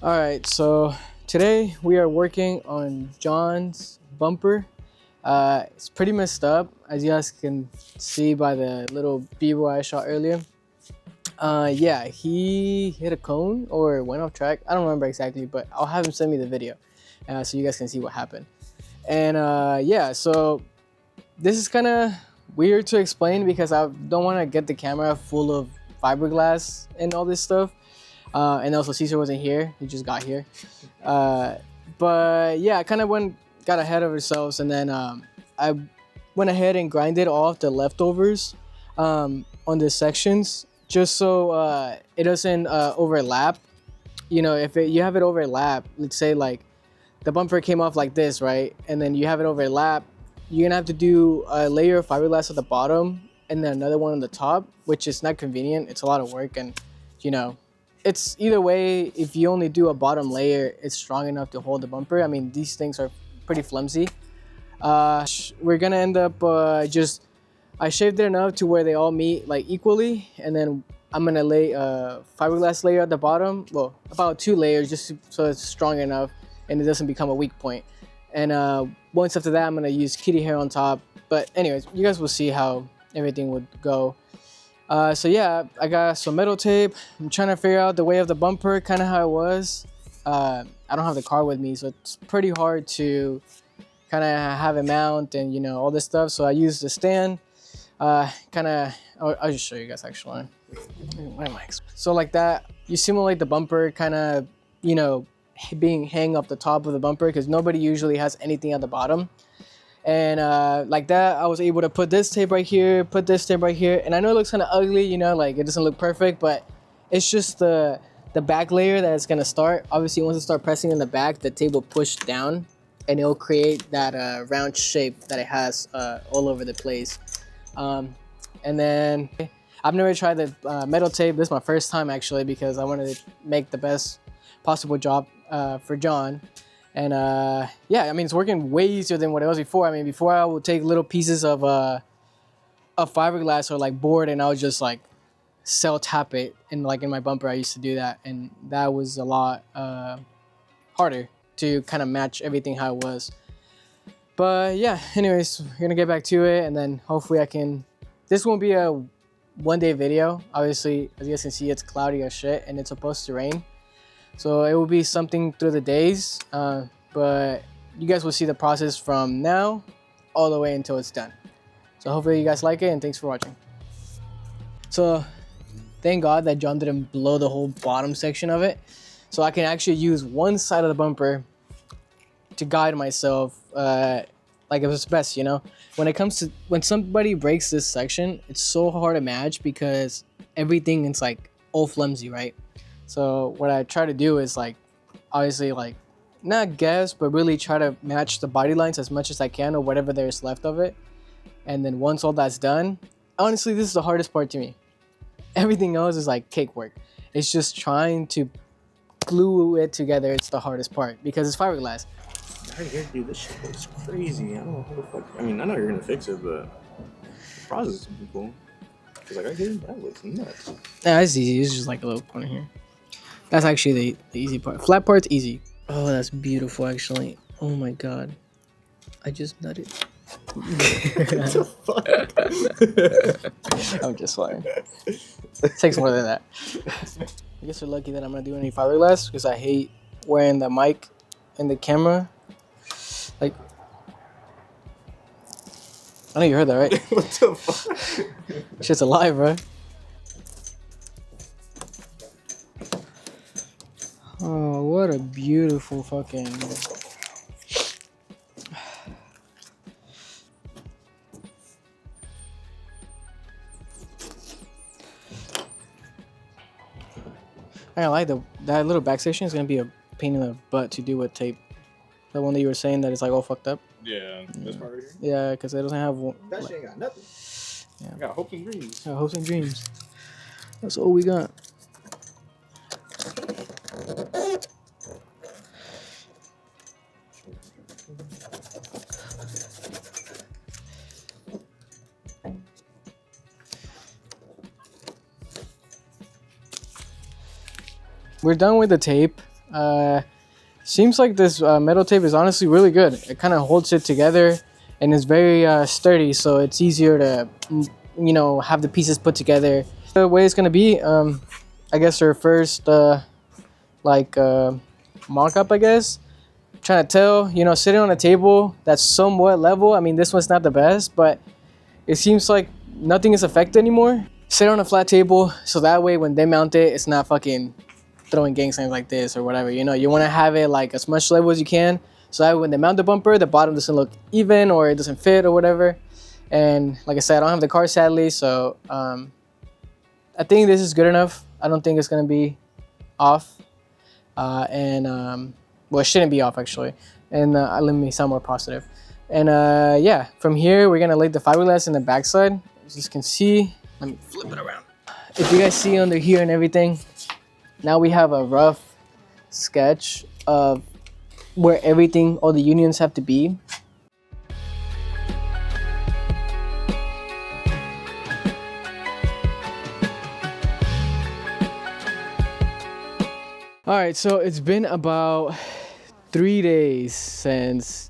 Alright, so today we are working on John's bumper. It's pretty messed up, as you guys can see by the little b-roll I shot earlier. Yeah, he hit a cone or went off track. I don't remember exactly, but I'll have him send me the video so you guys can see what happened. And yeah, so this is kind of weird to explain because I don't want to get the camera full of fiberglass and all this stuff. And also Caesar wasn't here, he just got here. But yeah, I kind of got ahead of ourselves, and then I went ahead and grinded off the leftovers on the sections just so it doesn't overlap. You know, if you have it overlap, let's say like the bumper came off like this, right? And then you have it overlap, you're gonna have to do a layer of fiberglass at the bottom and then another one on the top, which is not convenient. It's a lot of work, and you know, it's either way, if you only do a bottom layer, it's strong enough to hold the bumper. I mean, these things are pretty flimsy. We're gonna end up I shaved it enough to where they all meet like equally, and then I'm gonna lay a fiberglass layer at the bottom. Well, about 2 layers, just so it's strong enough and it doesn't become a weak point. And once after that, I'm gonna use kitty hair on top. But anyways, you guys will see how everything would go. So yeah, I got some metal tape. I'm trying to figure out the way of the bumper, kind of how it was. I don't have the car with me, so it's pretty hard to kind of have it mount and, you know, all this stuff. So I used the stand. I'll just show you guys actually. Where am I? So like that, you simulate the bumper kind of, you know, being hang up the top of the bumper, because nobody usually has anything at the bottom. And like that, I was able to put this tape right here, put this tape right here. And I know it looks kind of ugly, you know, like it doesn't look perfect, but it's just the back layer that it's gonna start. Obviously, once you start pressing in the back, the tape will push down and it'll create that round shape that it has all over the place. And then I've never tried the metal tape. This is my first time actually, because I wanted to make the best possible job for John. And yeah, I mean, it's working way easier than what it was before. I mean, before I would take little pieces of fiberglass or like board, and I would just like cell tap it. And like in my bumper, I used to do that, and that was a lot harder to kind of match everything how it was. But yeah, anyways, we're gonna get back to it, and then hopefully I can. This won't be a one-day video. Obviously, as you guys can see, it's cloudy as shit, and it's supposed to rain. So it will be something through the days, but you guys will see the process from now all the way until it's done. So hopefully you guys like it, and thanks for watching. So thank God that John didn't blow the whole bottom section of it. So I can actually use one side of the bumper to guide myself like it was best, you know? When somebody breaks this section, it's so hard to match because everything is like all flimsy, right? So what I try to do is like, obviously like, not guess, but really try to match the body lines as much as I can, or whatever there's left of it. And then once all that's done, honestly, this is the hardest part to me. Everything else is like cakewalk. It's just trying to glue it together. It's the hardest part because it's fiberglass. Right here, dude, this shit looks crazy. I don't know how the fuck. I mean, I know you're gonna fix it, but the process is pretty cool. Cause like right here, that looks nuts. Yeah, it's easy. It's just like a little corner here. That's actually the easy part. Flat part's easy. Oh, that's beautiful, actually. Oh my god, I just nutted. What the fuck? I'm just lying. It takes more than that. I guess we're lucky that I'm not doing any fiberglass because I hate wearing the mic and the camera. Like, I know you heard that, right? What the fuck? Shit's alive, bro. Oh, what a beautiful fucking... I like that little back section is gonna be a pain in the butt to do with tape. The one that you were saying that is like all fucked up. Yeah, this part right here. Yeah, because it doesn't have one. That shit ain't got nothing. Yeah. I got hopes and dreams. Yeah, hopes and dreams. That's all we got. we're done with the tape. Seems like this metal tape is honestly really good. It kind of holds it together and is very sturdy, so it's easier to, you know, have the pieces put together. The way it's gonna be, I guess our first mock-up, I guess. Trying to tell, you know, sitting on a table that's somewhat level. I mean, this one's not the best, but it seems like nothing is affected anymore. Sit on a flat table, so that way when they mount it, it's not fucking throwing gang signs like this or whatever. You know, you want to have it like as much level as you can, so that way when they mount the bumper, the bottom doesn't look even or it doesn't fit or whatever. And like I said, I don't have the car sadly, so I think this is good enough. I don't think it's gonna be off, well, it shouldn't be off actually. And let me sound more positive. And yeah, from here we're gonna lay the fiberglass in the backside. As you can see, let me flip it around. If you guys see under here and everything, now we have a rough sketch of where everything, all the unions have to be. All right, so it's been about 3 days since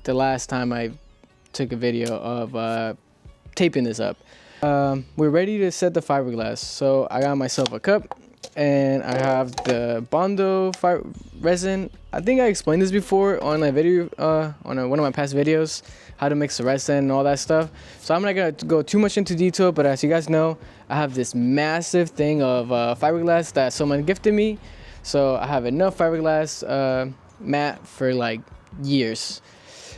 the last time I took a video of taping this up. We're ready to set the fiberglass. So I got myself a cup and I have the Bondo resin. I think I explained this before on a video, one of my past videos, how to mix the resin and all that stuff. So I'm not gonna go too much into detail, but as you guys know, I have this massive thing of fiberglass that someone gifted me. So I have enough fiberglass mat for like years.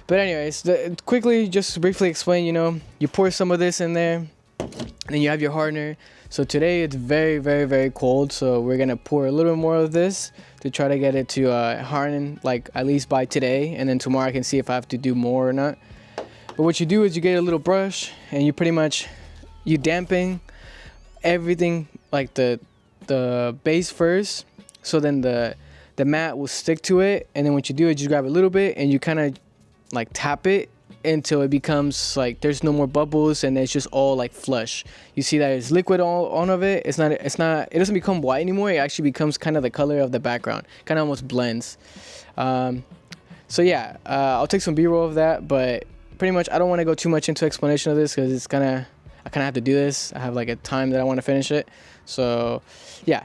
But anyways, quickly, just to briefly explain, you know, you pour some of this in there, and then you have your hardener. So today it's very, very, very cold, so we're gonna pour a little more of this to try to get it to harden, like at least by today, and then tomorrow I can see if I have to do more or not. But what you do is you get a little brush and you pretty much, you dampen everything, like the base first, so then the mat will stick to it. And then what you do is you grab a little bit and you kind of like tap it until it becomes like there's no more bubbles and it's just all like flush. You see that it's liquid all on of it. It doesn't become white anymore. It actually becomes kind of the color of the background, kind of almost blends. So yeah, I'll take some b-roll of that, but pretty much I don't want to go too much into explanation of this because I kind of have to do this. I have like a time that I want to finish it. So yeah.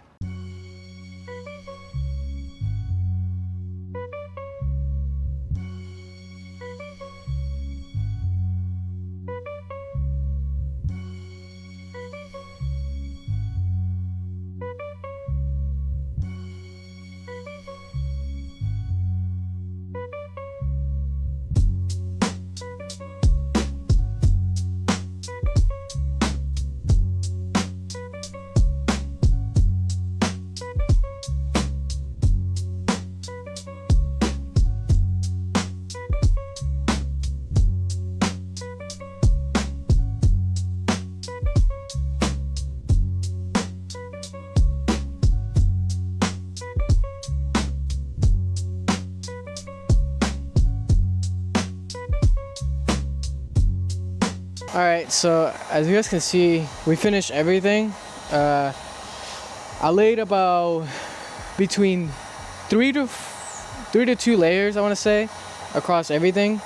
Alright, so as you guys can see, we finished everything. I laid about between three to 2 layers, I want to say, across everything.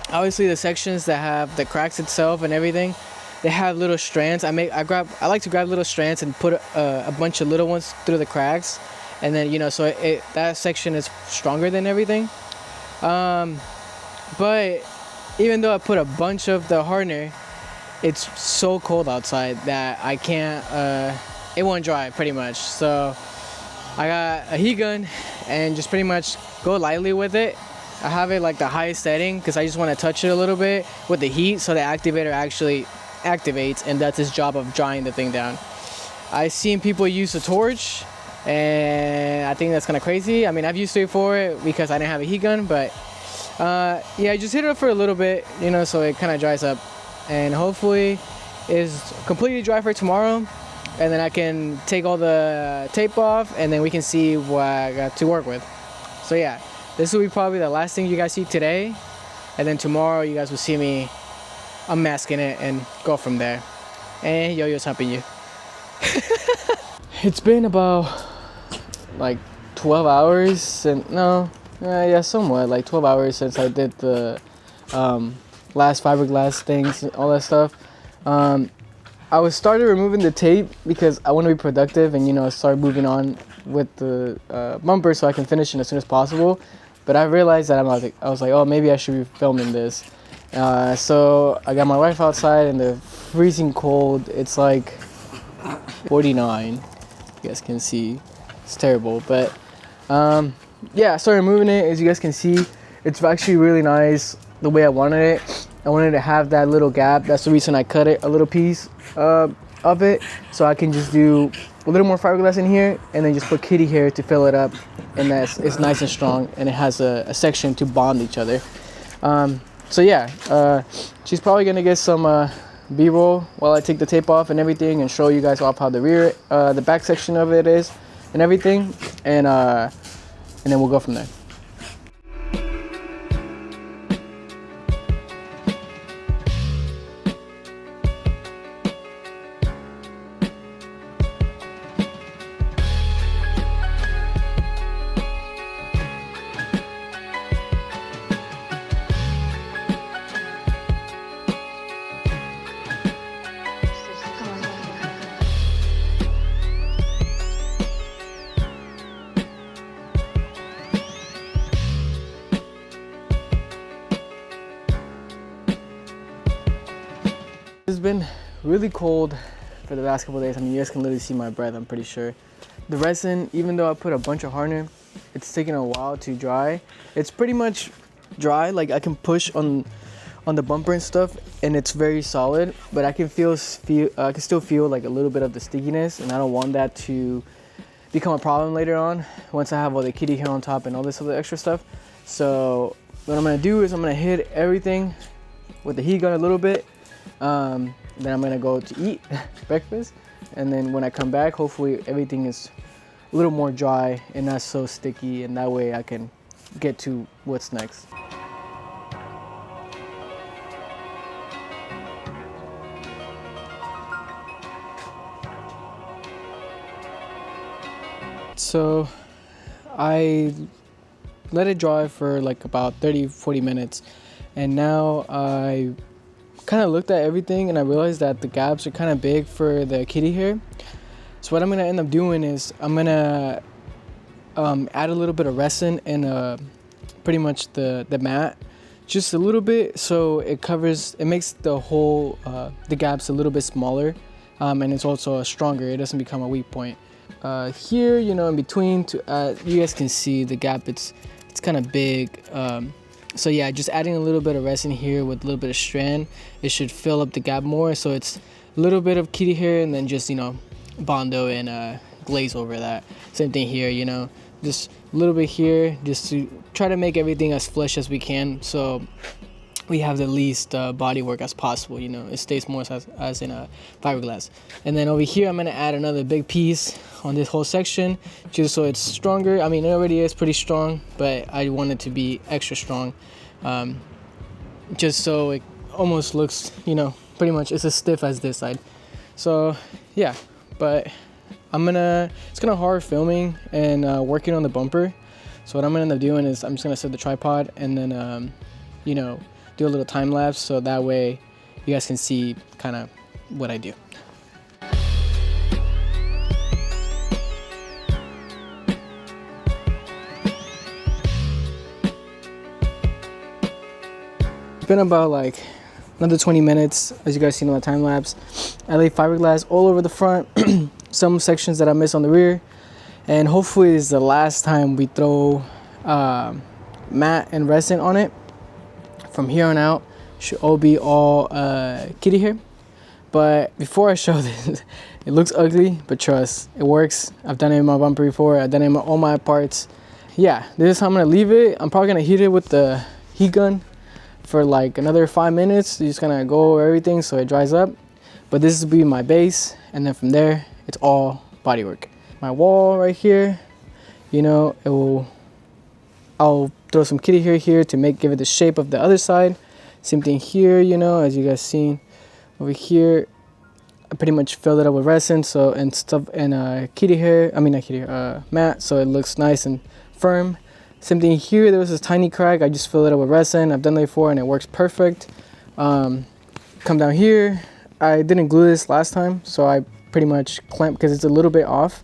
Obviously the sections that have the cracks itself and everything, they have little strands. I like to grab little strands and put a bunch of little ones through the cracks, and then, you know, so that section is stronger than everything. But even though I put a bunch of the hardener, it's so cold outside that I can't, it won't dry pretty much. So I got a heat gun and just pretty much go lightly with it. I have it like the highest setting because I just want to touch it a little bit with the heat so the activator actually activates and does its job of drying the thing down. I've seen people use a torch and I think that's kind of crazy. I mean, I've used it for because I didn't have a heat gun, but yeah, just hit it up for a little bit, you know, so it kind of dries up, and hopefully is completely dry for tomorrow, and then I can take all the tape off and then we can see what I got to work with. So yeah, this will be probably the last thing you guys see today, and then tomorrow you guys will see me unmasking it and go from there. And Yo-Yo's helping you. It's been about like 12 hours and no, yeah, somewhat like 12 hours since I did the last fiberglass things and all that stuff. I was started removing the tape because I want to be productive and, you know, start moving on with the bumper so I can finish it as soon as possible. But I realized that I was like, oh, maybe I should be filming this. So I got my wife outside in the freezing cold. It's like 49. You guys can see it's terrible, but yeah, I started moving it. As you guys can see, it's actually really nice the way I wanted it. I wanted to have that little gap. That's the reason I cut it a little piece of it, so I can just do a little more fiberglass in here and then just put kitty hair to fill it up, and it's nice and strong, and it has a section to bond each other. So yeah, she's probably gonna get some b-roll while I take the tape off and everything and show you guys off how the back section of it is and everything, and then we'll go from there. It's been really cold for the last couple of days. I mean, you guys can literally see my breath, I'm pretty sure. The resin, even though I put a bunch of hardener, it's taking a while to dry. It's pretty much dry, like I can push on the bumper and stuff, and it's very solid, but I can I can still feel like a little bit of the stickiness, and I don't want that to become a problem later on once I have all the kitty hair on top and all this other extra stuff. So what I'm gonna do is I'm gonna hit everything with the heat gun a little bit. Then I'm gonna go to eat breakfast, and then when I come back, hopefully everything is a little more dry and not so sticky, and that way I can get to what's next. So I let it dry for like about 30-40 minutes, and now I kind of looked at everything and I realized that the gaps are kind of big for the kitty hair. So what I'm gonna end up doing is I'm gonna add a little bit of resin and pretty much the mat, just a little bit, so it makes the whole the gaps a little bit smaller, and it's also stronger. It doesn't become a weak point. Here, you know, in between, you guys can see the gap. It's kind of big. So yeah, just adding a little bit of resin here with a little bit of strand, it should fill up the gap more. So it's a little bit of kitty hair and then just, you know, Bondo and glaze over that. Same thing here, you know, just a little bit here, just to try to make everything as flush as we can, so we have the least body work as possible. You know, it stays more as in a fiberglass. And then over here, I'm gonna add another big piece on this whole section, just so it's stronger. I mean, it already is pretty strong, but I want it to be extra strong, just so it almost looks, you know, pretty much it's as stiff as this side. So yeah, but it's gonna hard filming and working on the bumper. So what I'm gonna end up doing is I'm just gonna set the tripod and then you know, do a little time lapse, so that way you guys can see kind of what I do. It's been about like another 20 minutes, as you guys seen on the time lapse. I laid fiberglass all over the front, some sections that I missed on the rear, and hopefully it's the last time we throw mat and resin on it. From here on out, should all be kitty hair. But before I show this, it looks ugly, but trust, it works. I've done it in my bumper before. I've done it in all my parts. Yeah, this is how I'm gonna leave it. I'm probably gonna heat it with the heat gun for like another 5 minutes. You're just gonna go over everything so it dries up. But this will be my base, and then from there, it's all bodywork. My wall right here, you know, I'll throw some kitty hair here to give it the shape of the other side. Same thing here, you know, as you guys seen over here. I pretty much filled it up with resin, so and stuff, and kitty hair. I mean not kitty hair, matte, so it looks nice and firm. Same thing here. There was this tiny crack. I just filled it up with resin. I've done that before, and it works perfect. Come down here. I didn't glue this last time, so I pretty much clamped because it's a little bit off.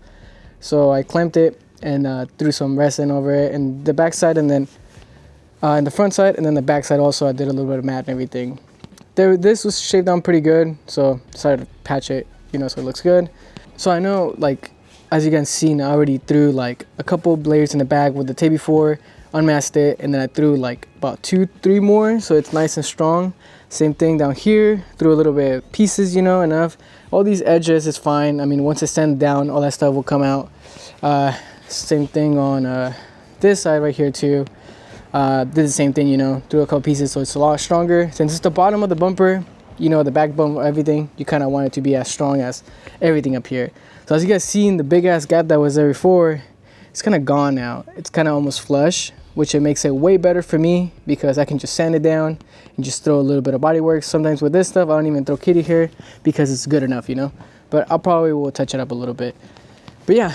So I clamped it and threw some resin over it, and the back side, and then and the front side, and then the back side also. I did a little bit of matte and everything. This was shaved down pretty good, so decided to patch it, you know, so it looks good. So I know, like, as you guys seen, I already threw like a couple layers in the bag with the tape before, unmasked it, and then I threw like about 2-3 more, so it's nice and strong. Same thing down here, threw a little bit of pieces, you know, enough. All these edges is fine. I mean, once it's sanded down, all that stuff will come out. Same thing on this side right here too. Did the same thing, you know, threw a couple pieces, so it's a lot stronger. Since it's the bottom of the bumper, you know, the backbone, everything, you kind of want it to be as strong as everything up here. So as you guys seen, the big ass gap that was there before, it's kind of gone now. It's kind of almost flush, which it makes it way better for me because I can just sand it down and just throw a little bit of body work. Sometimes with this stuff, I don't even throw kitty hair because it's good enough, you know. But I'll probably will touch it up a little bit. But yeah,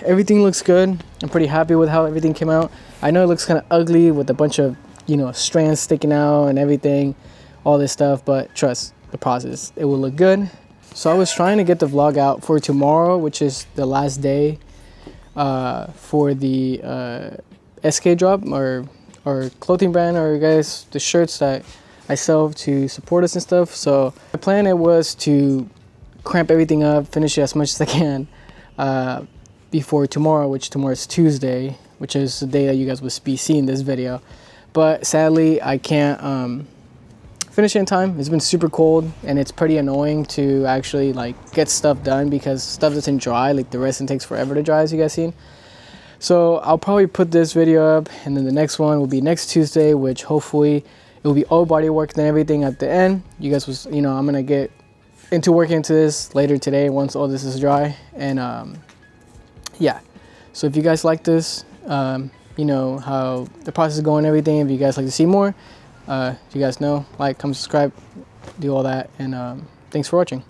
everything looks good. I'm pretty happy with how everything came out. I know it looks kind of ugly with a bunch of, you know, strands sticking out and everything, all this stuff, but trust the process, it will look good. So I was trying to get the vlog out for tomorrow, which is the last day for the SK drop or clothing brand, or guys, the shirts that I sell to support us and stuff. So my plan, it was to cramp everything up, finish it as much as I can before tomorrow, which tomorrow is Tuesday, which is the day that you guys will be seeing this video. But sadly, I can't finish it in time. It's been super cold, and it's pretty annoying to actually like get stuff done because stuff doesn't dry. Like the resin takes forever to dry, as you guys seen. So I'll probably put this video up, and then the next one will be next Tuesday, which hopefully it will be all body work and everything at the end. You guys was, you know, I'm gonna get into working into this later today once all this is dry. And yeah, so if you guys like this, you know how the process is going and everything, if you guys like to see more, you guys know, like, comment, subscribe, do all that, and thanks for watching.